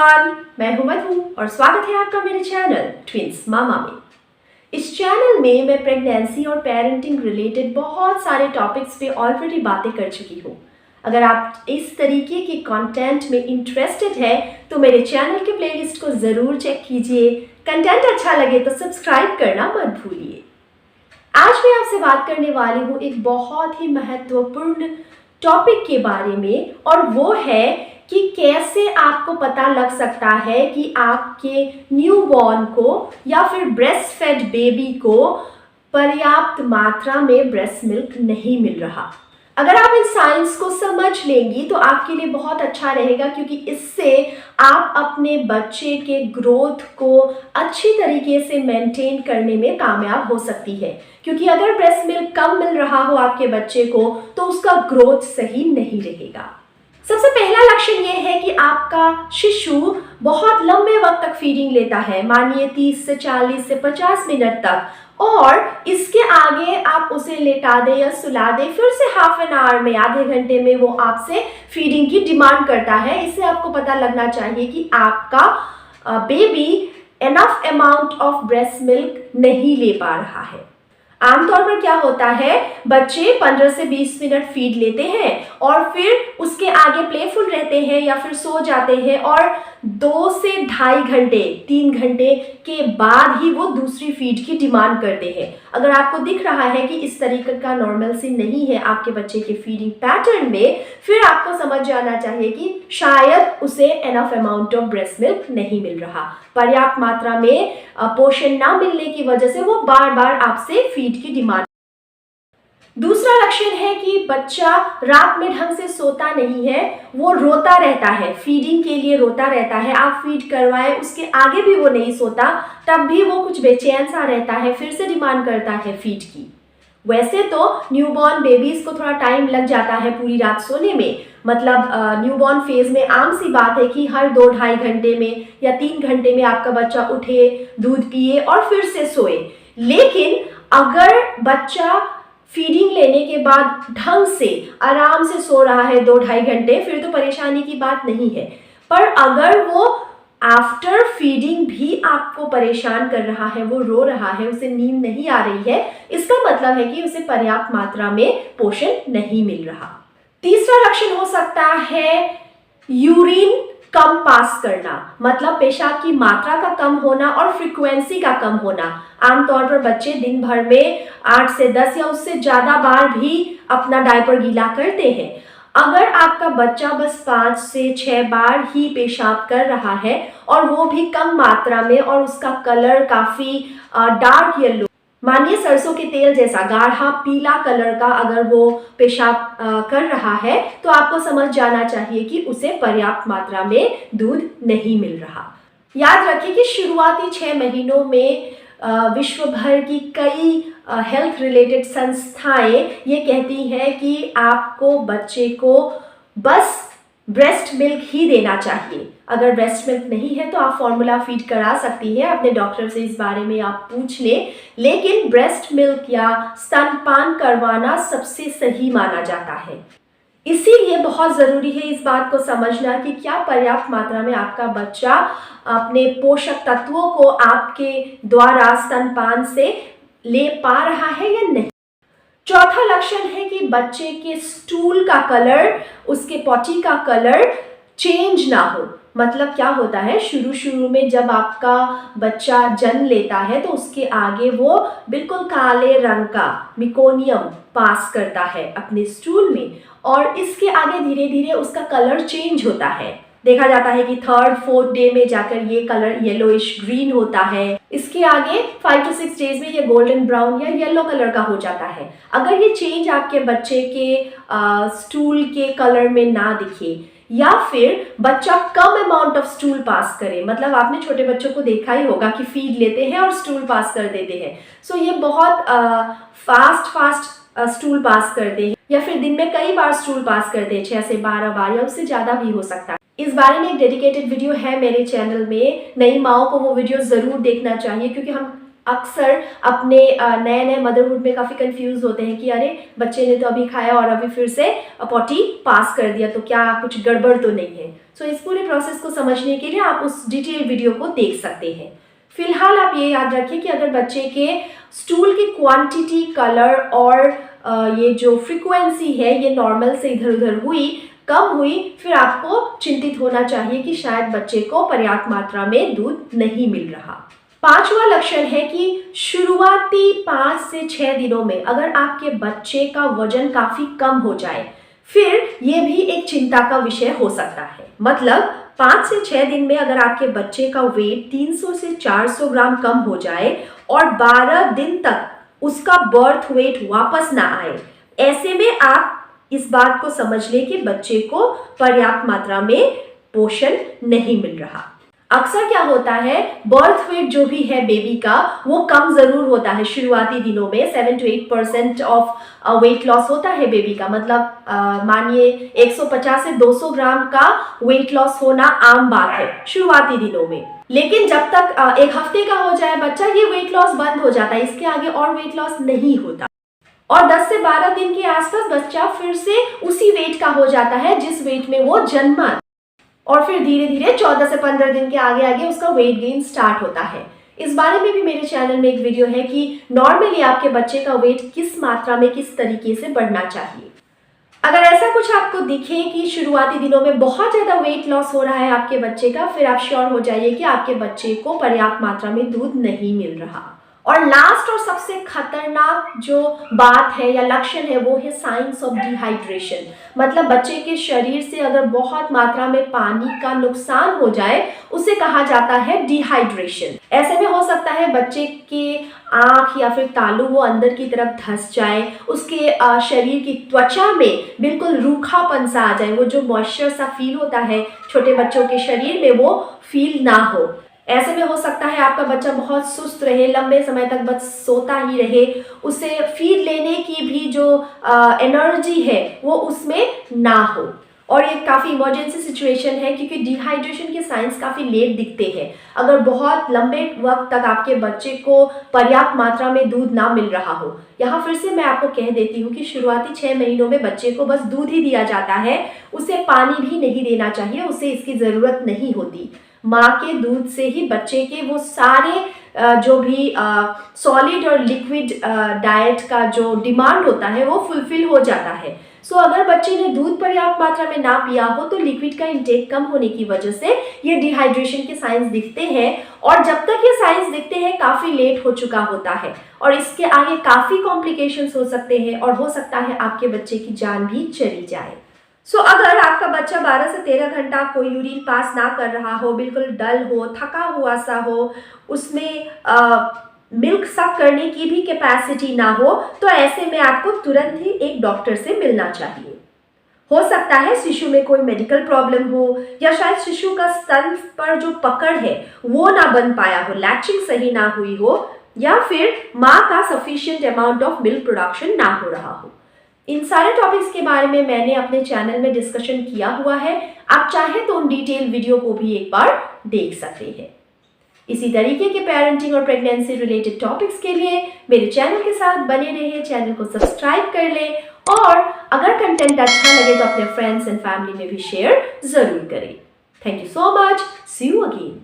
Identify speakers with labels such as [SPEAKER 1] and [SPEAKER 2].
[SPEAKER 1] Everyone, मैं हूं मधु और स्वागत है आपका मेरे चैनल ट्विंस मामा में। इस चैनल में मैं प्रेगनेंसी और पेरेंटिंग रिलेटेड बहुत सारे टॉपिक्स पे ऑलरेडी बातें कर चुकी हूँ। अगर आप इस तरीके के कंटेंट में इंटरेस्टेड है तो मेरे चैनल के प्लेलिस्ट को ज़रूर चेक कीजिए। कंटेंट अच्छा लगे तो सब्सक्राइब करना मत भूलिए। आज मैं आपसे बात करने वाली हूँ एक बहुत ही महत्वपूर्ण टॉपिक के बारे में, और वो है कि कैसे आपको पता लग सकता है कि आपके न्यूबॉर्न को या फिर ब्रेस्ट फेड बेबी को पर्याप्त मात्रा में ब्रेस्ट मिल्क नहीं मिल रहा। अगर आप इन साइंस को समझ लेंगी तो आपके लिए बहुत अच्छा रहेगा, क्योंकि इससे आप अपने बच्चे के ग्रोथ को अच्छी तरीके से मेंटेन करने में कामयाब हो सकती है। क्योंकि अगर ब्रेस्ट मिल्क कम मिल रहा हो आपके बच्चे को तो उसका ग्रोथ सही नहीं रहेगा। सबसे पहला लक्षण ये है कि आपका शिशु बहुत लंबे वक्त तक फीडिंग लेता है, मानिए 30 से 40 से 50 मिनट तक, और इसके आगे आप उसे लेटा दें या सुला दें, फिर से हाफ एन आवर में, आधे घंटे में वो आपसे फीडिंग की डिमांड करता है। इससे आपको पता लगना चाहिए कि आपका baby enough amount of breast milk नहीं ले पा रहा है। आमतौर पर क्या होता है, बच्चे 15 से 20 मिनट फीड लेते हैं और फिर उसके आगे प्लेफुल रहते हैं या फिर सो जाते हैं, और 2 से ढाई घंटे 3 घंटे के बाद ही वो दूसरी फीड की डिमांड करते हैं। अगर आपको दिख रहा है कि इस तरीके का नॉर्मलसी नहीं है आपके बच्चे के फीडिंग पैटर्न में, फिर आपको समझ जाना चाहिए कि शायद उसे enough amount of breast milk नहीं मिल रहा। पर्याप्त मात्रा में पोषण ना मिलने की वजह से वो बार बार आपसे फीड की डिमांड। दूसरा लक्षण है कि बच्चा रात में ढंग से सोता नहीं है, वो रोता रहता है, फीडिंग के लिए रोता रहता है। आप फीड करवाए उसके आगे भी वो नहीं सोता, तब भी वो कुछ बेचैन सा रहता है, फिर से डिमांड करता है फीड की। वैसे तो न्यूबॉर्न बेबीज को थोड़ा टाइम लग जाता है पूरी रात सोने में, मतलब न्यूबॉर्न फेज में आम सी बात है कि हर 2-ढाई घंटे में या 3 घंटे में आपका बच्चा उठे, दूध पिए और फिर से सोए। लेकिन अगर बच्चा फीडिंग लेने के बाद ढंग से आराम से सो रहा है 2-ढाई घंटे, फिर तो परेशानी की बात नहीं है। पर अगर वो आफ्टर फीडिंग भी आपको परेशान कर रहा है, वो रो रहा है, उसे नींद नहीं आ रही है, इसका मतलब है कि उसे पर्याप्त मात्रा में पोषण नहीं मिल रहा। तीसरा लक्षण हो सकता है यूरिन कम पास करना, मतलब पेशाब की मात्रा का कम होना और फ्रीक्वेंसी का कम होना। आमतौर पर बच्चे दिन भर में 8 से 10 या उससे ज़्यादा बार भी अपना डायपर गीला करते हैं। अगर आपका बच्चा बस 5 से 6 बार ही पेशाब कर रहा है और वो भी कम मात्रा में, और उसका कलर काफ़ी डार्क येलो, मानिए सरसों के तेल जैसा गाढ़ा पीला कलर का अगर वो पेशाब कर रहा है, तो आपको समझ जाना चाहिए कि उसे पर्याप्त मात्रा में दूध नहीं मिल रहा। याद रखिए कि शुरुआती 6 महीनों में विश्व भर की कई हेल्थ रिलेटेड संस्थाएं ये कहती हैं कि आपको बच्चे को बस ब्रेस्ट मिल्क ही देना चाहिए। अगर ब्रेस्ट मिल्क नहीं है तो आप फॉर्मूला फीड करा सकती हैं, अपने डॉक्टर से इस बारे में आप पूछ लें। लेकिन ब्रेस्ट मिल्क या स्तनपान करवाना सबसे सही माना जाता है। इसीलिए बहुत ज़रूरी है इस बात को समझना कि क्या पर्याप्त मात्रा में आपका बच्चा अपने पोषक तत्वों को आपके द्वारा स्तनपान से ले पा रहा है या नहीं। चौथा लक्षण है कि बच्चे के स्टूल का कलर, उसके पॉटी का कलर चेंज ना हो। मतलब क्या होता है, शुरू में जब आपका बच्चा जन्म लेता है तो उसके आगे वो बिल्कुल काले रंग का मिकोनियम पास करता है अपने स्टूल में, और इसके आगे धीरे धीरे उसका कलर चेंज होता है। देखा जाता है कि 3rd-4th डे में जाकर ये कलर येलोइश ग्रीन होता है। इसके आगे 5 to 6 डेज में ये गोल्डन ब्राउन या येलो कलर का हो जाता है। अगर ये चेंज आपके बच्चे के स्टूल के कलर में ना दिखे, या फिर बच्चा कम अमाउंट ऑफ स्टूल पास करे, मतलब आपने छोटे बच्चों को देखा ही होगा कि फीड लेते हैं और स्टूल पास कर देते हैं। सो ये बहुत फास्ट स्टूल पास करते हैं, या फिर दिन में कई बार स्टूल पास करते हैं, 6 से 12 बार या उससे ज़्यादा भी हो सकता है। इस बारे में एक डेडिकेटेड वीडियो है मेरे चैनल में, नई माओ को वो वीडियो ज़रूर देखना चाहिए, क्योंकि हम अक्सर अपने नए नए मदरहुड में काफ़ी कंफ्यूज होते हैं कि अरे बच्चे ने तो अभी खाया और अभी फिर से पॉटी पास कर दिया, तो क्या कुछ गड़बड़ तो नहीं है। सो इस पूरे प्रोसेस को समझने के लिए आप उस डिटेल वीडियो को देख सकते हैं। फिलहाल आप ये याद रखिए कि अगर बच्चे के स्टूल की क्वांटिटी, कलर और ये जो फ्रीक्वेंसी है ये नॉर्मल से इधर उधर हुई, कम हुई, फिर आपको चिंतित होना चाहिए कि शायद बच्चे को पर्याप्त मात्रा में दूध नहीं मिल रहा। पांचवा लक्षण है कि शुरुआती 5 से 6 दिनों में अगर आपके बच्चे का वजन काफी कम हो जाए, फिर ये भी एक चिंता का विषय हो सकता है। मतलब 5 से 6 दिन में अगर आपके बच्चे का वेट 300 से 400 ग्राम कम हो जाए और 12 दिन तक उसका बर्थ वेट वापस ना आए, ऐसे में आप इस बात को समझ ले कि बच्चे को पर्याप्त मात्रा में पोषण नहीं मिल रहा। अक्सर क्या होता है, बर्थ वेट जो भी है बेबी का वो कम जरूर होता है शुरुआती दिनों में। 7 to 8% ऑफ वेट लॉस होता है बेबी का। मतलब मानिए 150 से 200 ग्राम का वेट लॉस होना आम बात है शुरुआती दिनों में। लेकिन जब तक एक हफ्ते का हो जाए बच्चा, ये वेट लॉस बंद हो जाता है, इसके आगे और वेट लॉस नहीं होता। और 10 से 12 दिन के आसपास बच्चा फिर से उसी वेट का हो जाता है जिस वेट में वो जन्मा, और फिर धीरे धीरे 14 से 15 दिन के आगे आगे उसका वेट गेन स्टार्ट होता है। इस बारे में भी मेरे चैनल में एक वीडियो है कि नॉर्मली आपके बच्चे का वेट किस मात्रा में किस तरीके से बढ़ना चाहिए। अगर ऐसा कुछ आपको दिखे कि शुरुआती दिनों में बहुत ज़्यादा वेट लॉस हो रहा है आपके बच्चे का, फिर आप श्योर हो जाइए कि आपके बच्चे को पर्याप्त मात्रा में दूध नहीं मिल रहा। और लास्ट और सबसे खतरनाक जो बात है या लक्षण है वो है साइंस ऑफ डिहाइड्रेशन। मतलब बच्चे के शरीर से अगर बहुत मात्रा में पानी का नुकसान हो जाए, उसे कहा जाता है डिहाइड्रेशन। ऐसे में हो सकता है बच्चे के आँख या फिर तालू वो अंदर की तरफ धंस जाए, उसके शरीर की त्वचा में बिल्कुल रूखापन सा आ जाए, वो जो मॉइस्चर सा फील होता है छोटे बच्चों के शरीर में वो फील ना हो। ऐसे में हो सकता है आपका बच्चा बहुत सुस्त रहे, लंबे समय तक बस सोता ही रहे, उसे फीड लेने की भी जो एनर्जी है वो उसमें ना हो। और ये काफ़ी इमरजेंसी सिचुएशन है क्योंकि डिहाइड्रेशन के साइंस काफ़ी लेट दिखते हैं। अगर बहुत लंबे वक्त तक आपके बच्चे को पर्याप्त मात्रा में दूध ना मिल रहा हो, यहाँ फिर से मैं आपको कह देती हूँ कि शुरुआती 6 महीनों में बच्चे को बस दूध ही दिया जाता है, उसे पानी भी नहीं देना चाहिए, उसे इसकी ज़रूरत नहीं होती। माँ के दूध से ही बच्चे के वो सारे जो भी सॉलिड और लिक्विड डाइट का जो डिमांड होता है वो फुलफिल हो जाता है। सो अगर बच्चे ने दूध पर्याप्त मात्रा में ना पिया हो तो लिक्विड का इंटेक कम होने की वजह से ये डिहाइड्रेशन के साइंस दिखते हैं। और जब तक ये साइंस दिखते हैं काफ़ी लेट हो चुका होता है और इसके आगे काफ़ी कॉम्प्लिकेशंस हो सकते हैं और हो सकता है आपके बच्चे की जान भी चली जाए। सो अगर आपका बच्चा 12 से 13 घंटा कोई यूरिन पास ना कर रहा हो, बिल्कुल डल हो, थका हुआ सा हो, उसमें मिल्क सक करने की भी कैपेसिटी ना हो, तो ऐसे में आपको तुरंत ही एक डॉक्टर से मिलना चाहिए। हो सकता है शिशु में कोई मेडिकल प्रॉब्लम हो या शायद शिशु का स्तन पर जो पकड़ है वो ना बन पाया हो, लैचिंग सही ना हुई हो, या फिर माँ का sufficient amount of milk production ना हो रहा हो। इन सारे टॉपिक्स के बारे में मैंने अपने चैनल में डिस्कशन किया हुआ है, आप चाहें तो उन डिटेल वीडियो को भी एक बार देख सकते हैं। इसी तरीके के पेरेंटिंग और प्रेगनेंसी रिलेटेड टॉपिक्स के लिए मेरे चैनल के साथ बने रहिए, चैनल को सब्सक्राइब कर लें और अगर कंटेंट अच्छा लगे तो अपने फ्रेंड्स एंड फैमिली में भी शेयर जरूर करें। Thank you so much, see you again.